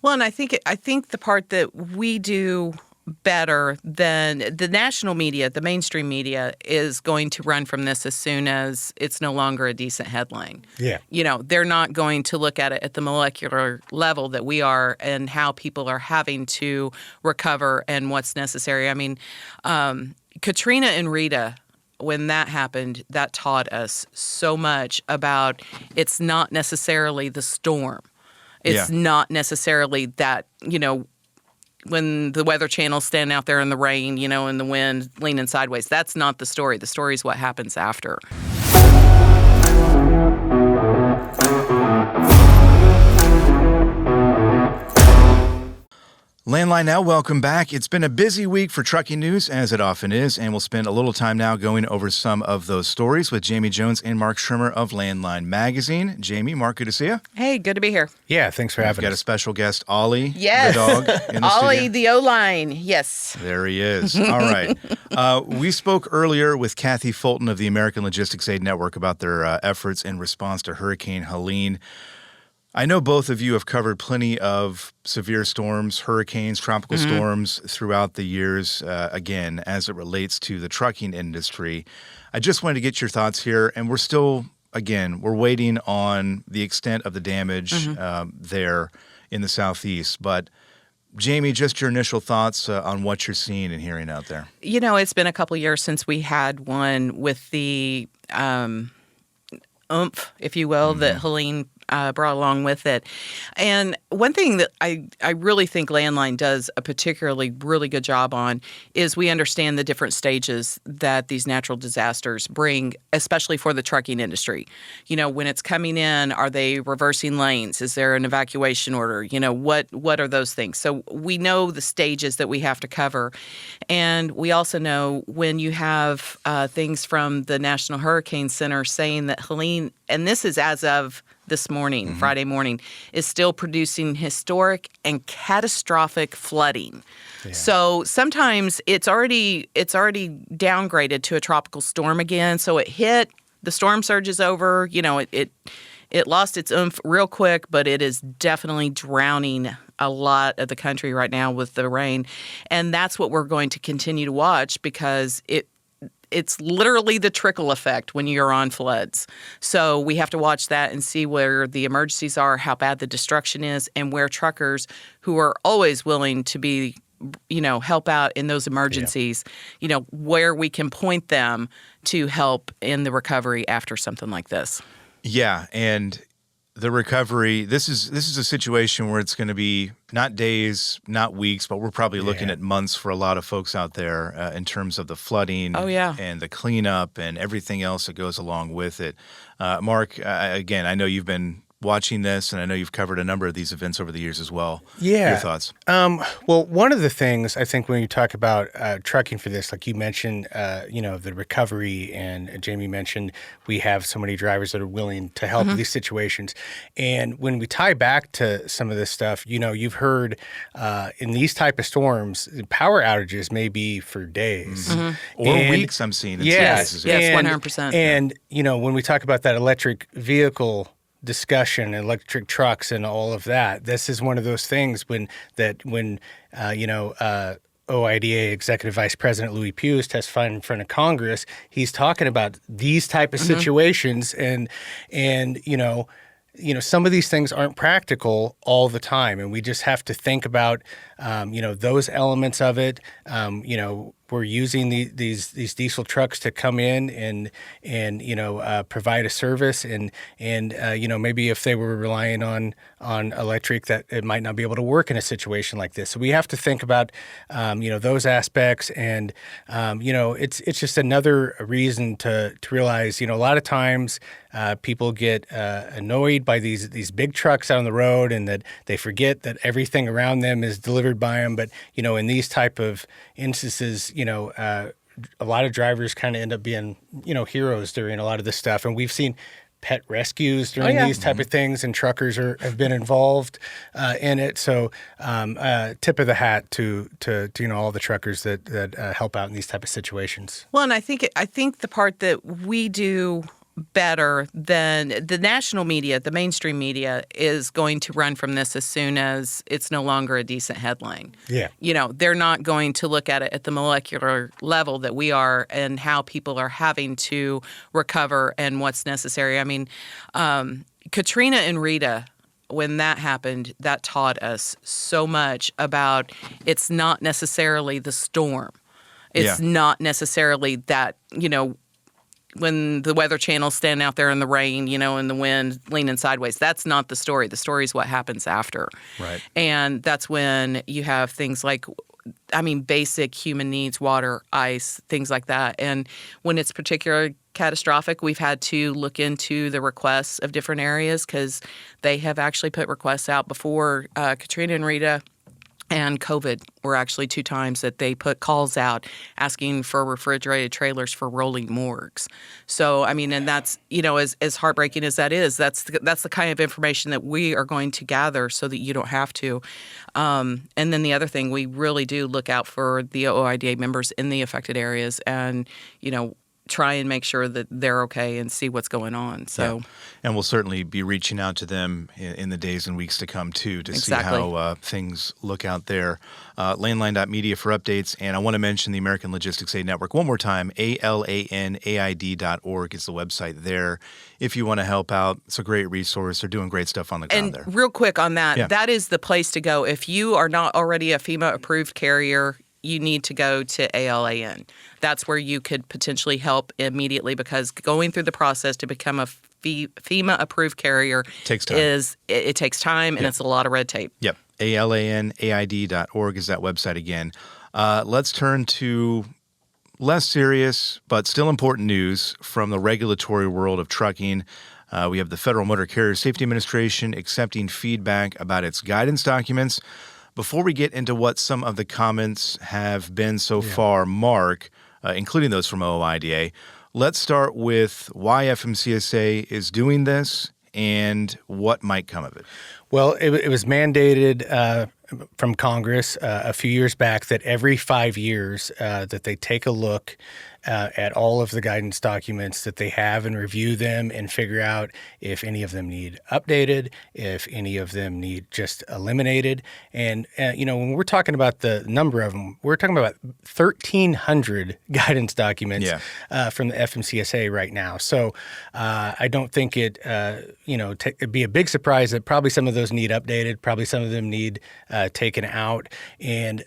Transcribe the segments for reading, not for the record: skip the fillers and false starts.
Well, and I think the part that we do better than the national media, the mainstream media, is going to run from this as soon as it's no longer a decent headline. Yeah. They're not going to look at it at the molecular level that we are and how people are having to recover and what's necessary. I mean, Katrina and Rita, when that happened, that taught us so much about it's not necessarily the storm. It's not necessarily that, when the Weather Channel's standing out there in the rain, in the wind, leaning sideways. That's not the story. The story is what happens after. Landline now, welcome back. It's been a busy week for trucking news, as it often is, and we'll spend a little time now going over some of those stories with Jami Jones and Mark Schremmer of Landline Magazine. Jami, Mark, good to see you. Hey, good to be here. Yeah, thanks for having us. We've got a special guest, Ollie, yes. the dog, in the Ollie, studio. the O-line, yes. There he is. All right. We spoke earlier with Kathy Fulton of the American Logistics Aid Network about their efforts in response to Hurricane Helene. I know both of you have covered plenty of severe storms, hurricanes, tropical storms throughout the years, again, as it relates to the trucking industry. I just wanted to get your thoughts here, and we're still, again, we're waiting on the extent of the damage there in the Southeast. But, Jami, just your initial thoughts on what you're seeing and hearing out there. It's been a couple years since we had one with the oomph, if you will, that Helene brought along with it. And one thing that I really think Landline does a particularly really good job on is we understand the different stages that these natural disasters bring, especially for the trucking industry. When it's coming in, are they reversing lanes? Is there an evacuation order? What are those things? So we know the stages that we have to cover. And we also know when you have things from the National Hurricane Center saying that Helene, and this is as of this morning, Friday morning, is still producing historic and catastrophic flooding. Yeah. So sometimes it's already downgraded to a tropical storm again. So it hit, the storm surge is over. It lost its oomph real quick, but it is definitely drowning a lot of the country right now with the rain. And that's what we're going to continue to watch because it's literally the trickle effect when you're on floods. So we have to watch that and see where the emergencies are, how bad the destruction is, and where truckers who are always willing to be, help out in those emergencies, where we can point them to help in the recovery after something like this. Yeah, and the recovery, this is a situation where it's going to be not days, not weeks, but we're probably looking at months for a lot of folks out there in terms of the flooding and the cleanup and everything else that goes along with it. Mark, again, I know you've been watching this, and I know you've covered a number of these events over the years as well. Yeah. Your thoughts? Well, one of the things I think when you talk about trucking for this, like you mentioned, the recovery, and Jami mentioned we have so many drivers that are willing to help in these situations. And when we tie back to some of this stuff, you've heard in these type of storms, power outages may be for days. Or weeks, I'm seeing in some cases. Yes, 100%. And, when we talk about that electric vehicle discussion, electric trucks and all of that, this is one of those things when OIDA Executive Vice President Louis Pugh is testifying in front of Congress, he's talking about these type of situations and some of these things aren't practical all the time, and we just have to think about those elements of it. We're using these diesel trucks to come in and provide a service, and maybe if they were relying on electric, that it might not be able to work in a situation like this. So we have to think about those aspects, and it's just another reason to realize a lot of times people get annoyed by these big trucks out on the road, and that they forget that everything around them is delivered by them. But in these type of instances, a lot of drivers kind of end up being heroes during a lot of this stuff, and we've seen pet rescues during these type of things, and truckers have been involved in it. So tip of the hat to all the truckers that help out in these type of situations. Well, and I think the part that we do better, then the national media, the mainstream media, is going to run from this as soon as it's no longer a decent headline. Yeah. They're not going to look at it at the molecular level that we are and how people are having to recover and what's necessary. I mean, Katrina and Rita, when that happened, that taught us so much about it's not necessarily the storm. It's not necessarily that, when the Weather Channel's standing out there in the rain, in the wind, leaning sideways. That's not the story. The story is what happens after. Right. And that's when you have things like, basic human needs, water, ice, things like that. And when it's particularly catastrophic, we've had to look into the requests of different areas because they have actually put requests out before Katrina and Rita. And COVID were actually 2 times that they put calls out asking for refrigerated trailers for rolling morgues. So, and that's, as heartbreaking as that is, that's the kind of information that we are going to gather so that you don't have to. And then the other thing, we really do look out for the OIDA members in the affected areas and, try and make sure that they're okay and see what's going on. So, and we'll certainly be reaching out to them in the days and weeks to come too to see how things look out there. Landline.media for updates, and I want to mention the American Logistics Aid Network one more time. ALANAID.org is the website there. If you want to help out, it's a great resource. They're doing great stuff on the ground there. And real quick on that, that is the place to go if you are not already a FEMA approved carrier. You need to go to ALAN. That's where you could potentially help immediately because going through the process to become a FEMA-approved carrier takes time. It takes time and it's a lot of red tape. Yep. ALANAID.org is that website again. Let's turn to less serious but still important news from the regulatory world of trucking. We have the Federal Motor Carrier Safety Administration accepting feedback about its guidance documents. Before we get into what some of the comments have been so far, Mark, including those from OIDA, let's start with why FMCSA is doing this and what might come of it. Well, it was mandated from Congress a few years back that every 5 years that they take a look at all of the guidance documents that they have and review them and figure out if any of them need updated, if any of them need just eliminated. And, when we're talking about the number of them, we're talking about 1,300 guidance documents from the FMCSA right now. So I don't think it'd be a big surprise that probably some of those need updated, probably some of them need taken out. And,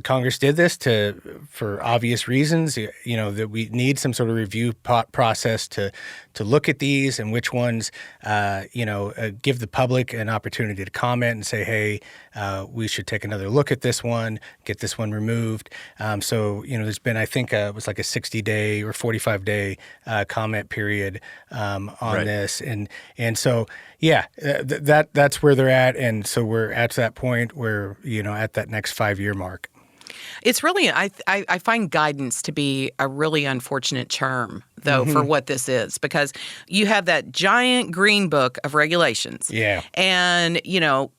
Congress did this for obvious reasons, that we need some sort of review process to look at these and which ones, give the public an opportunity to comment and say, hey, we should take another look at this one, get this one removed. So, there's been, I think it was like a 60-day or 45-day comment period on this. And so, that's where they're at. And so we're at that point where, at that next 5-year mark. It's really, I find guidance to be a really unfortunate term, though, for what this is, because you have that giant green book of regulations. Yeah. And,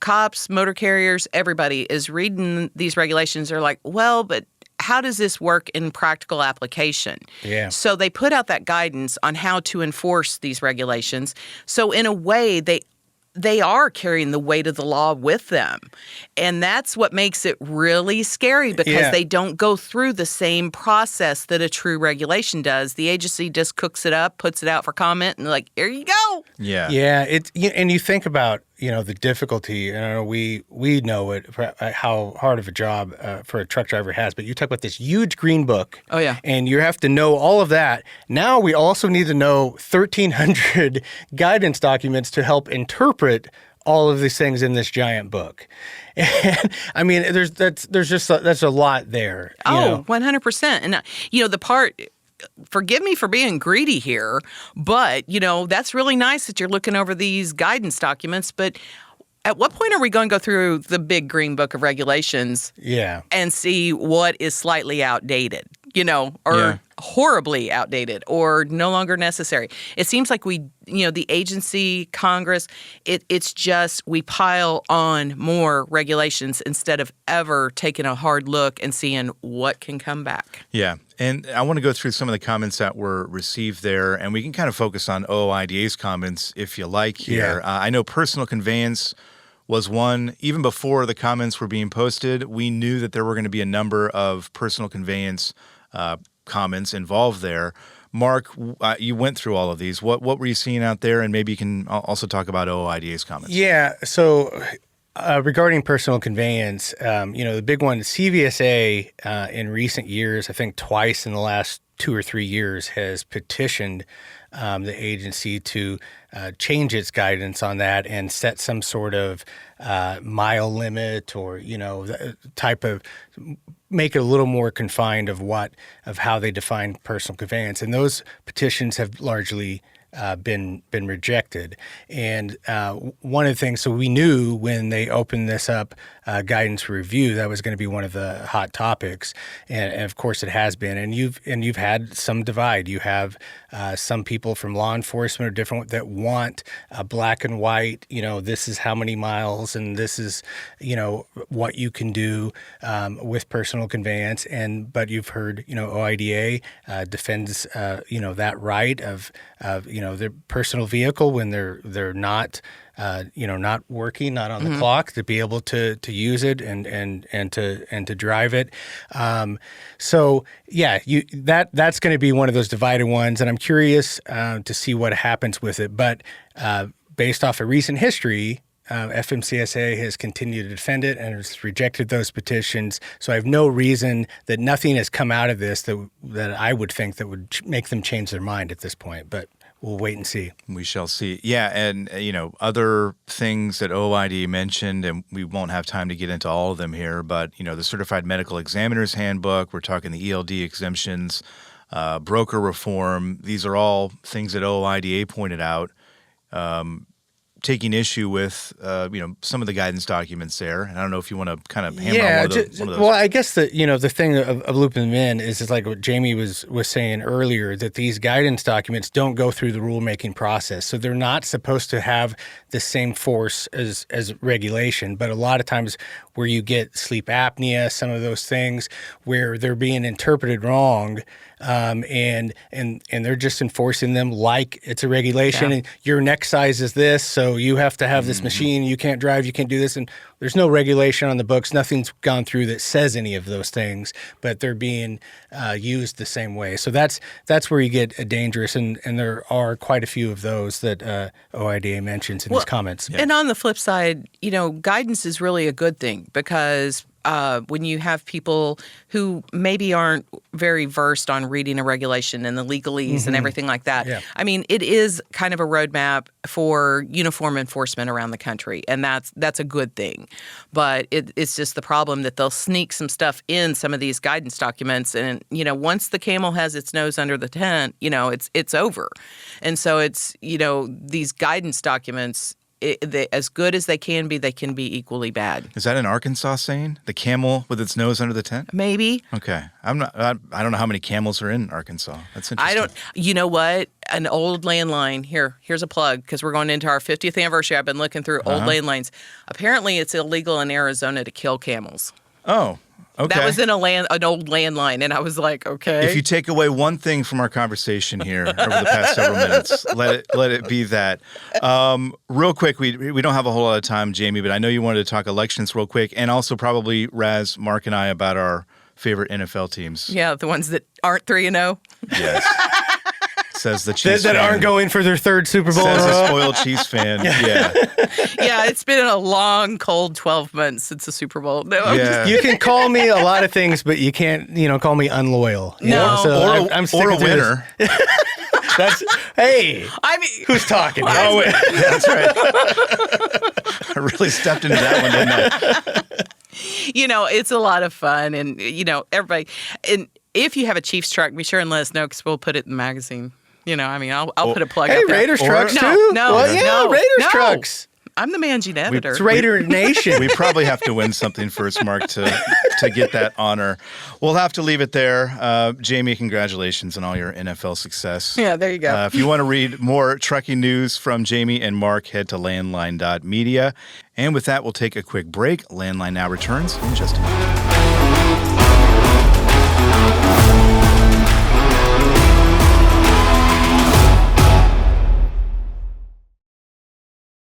cops, motor carriers, everybody is reading these regulations. They're like, well, but how does this work in practical application? Yeah. So they put out that guidance on how to enforce these regulations. So in a way, they are carrying the weight of the law with them. And that's what makes it really scary because they don't go through the same process that a true regulation does. The agency just cooks it up, puts it out for comment, and like, here you go. Yeah. Yeah. And you think about, the difficulty, and I know we know it, how hard of a job for a truck driver has, but you talk about this huge green book. Oh, yeah. And you have to know all of that. Now we also need to know 1,300 guidance documents to help interpret all of these things in this giant book. And I mean, that's a lot there. 100%. And, the part... Forgive me for being greedy here, but, that's really nice that you're looking over these guidance documents. But at what point are we going to go through the big green book of regulations and see what is slightly outdated, or horribly outdated or no longer necessary. It seems like the agency, Congress, it's just we pile on more regulations instead of ever taking a hard look and seeing what can come back. Yeah. And I want to go through some of the comments that were received there, and we can kind of focus on OIDA's comments if you like here. Yeah. I know personal conveyance was one. Even before the comments were being posted, we knew that there were going to be a number of personal conveyance comments involved there. Mark, you went through all of these. What were you seeing out there? And maybe you can also talk about OIDA's comments. Yeah. So regarding personal conveyance, the big one, CVSA in recent years, I think twice in the last 2 or 3 years, has petitioned the agency to change its guidance on that and set some sort of mile limit or, type of make it a little more confined of how they define personal conveyance. And those petitions have largely been rejected. And one of the things, so we knew when they opened this up, guidance review, that was going to be one of the hot topics, and of course it has been. And you've had some divide. You have some people from law enforcement or different that want black and white. This is how many miles, and this is what you can do with personal conveyance. But you've heard OIDA defends that right of their personal vehicle when they're not not working, not on the clock, to be able to use it and to drive it. So yeah, that's going to be one of those divided ones, and I'm curious to see what happens with it. But based off of recent history, FMCSA has continued to defend it and has rejected those petitions. So I have no reason that nothing has come out of this that I would think that would make them change their mind at this point. But we'll wait and see. We shall see. Yeah, and other things that OID mentioned, and we won't have time to get into all of them here, but the Certified Medical Examiner's Handbook, we're talking the ELD exemptions, broker reform. These are all things that OIDA pointed out, taking issue with some of the guidance documents there. And I don't know if you want to kind of hammer on one of those. Well, I guess the thing of looping them in is like what Jami was saying earlier, that these guidance documents don't go through the rulemaking process. So they're not supposed to have the same force as regulation. But a lot of times where you get sleep apnea, some of those things where they're being interpreted wrong, and they're just enforcing them like it's a regulation. Yeah. And your neck size is this, so you have to have this machine. You can't drive. You can't do this. And there's no regulation on the books. Nothing's gone through that says any of those things, but they're being used the same way. So that's where you get dangerous, and there are quite a few of those that OIDA mentions in his comments. And on the flip side, guidance is really a good thing, because when you have people who maybe aren't very versed on reading a regulation and the legalese and everything like that. Yeah. I mean, it is kind of a roadmap for uniform enforcement around the country, and that's a good thing. But it's just the problem that they'll sneak some stuff in some of these guidance documents, and once the camel has its nose under the tent, it's over. And so it's these guidance documents, as good as they can be equally bad. Is that an Arkansas saying? The camel with its nose under the tent? Maybe. Okay. I don't know how many camels are in Arkansas. That's interesting. You know what? An old landline. Here's a plug, because we're going into our 50th anniversary. I've been looking through old landlines. Apparently, it's illegal in Arizona to kill camels. Oh. Okay. That was in an old landline, and I was like, okay. If you take away one thing from our conversation here over the past several minutes, let it be that. Real quick, we don't have a whole lot of time, Jami, but I know you wanted to talk elections real quick, and also probably Raz, Mark, and I about our favorite NFL teams. Yeah, the ones that aren't 3-0. Yes. Says the Chiefs that fan. aren't going for their third Super Bowl. Says a spoiled Chiefs fan. Yeah. Yeah, it's been a long, cold 12 months since the Super Bowl. No, Yeah. You can call me a lot of things, but you can't, call me unloyal. No. So I'm or a winner. Hey. I mean, who's talking? Oh, wait. That's right. I really stepped into that one, didn't I? It's a lot of fun, and, everybody. And if you have a Chiefs truck, be sure and let us know, because we'll put it in the magazine. I'll put a plug up there. Raiders trucks no, too? No, well, yeah, no, Raiders no. trucks. I'm the managing editor. It's Raider Nation. We probably have to win something first, Mark, to get that honor. We'll have to leave it there. Jami, congratulations on all your NFL success. Yeah, there you go. If you want to read more trucking news from Jami and Mark, head to landline.media. And with that, we'll take a quick break. Landline now returns in just a moment.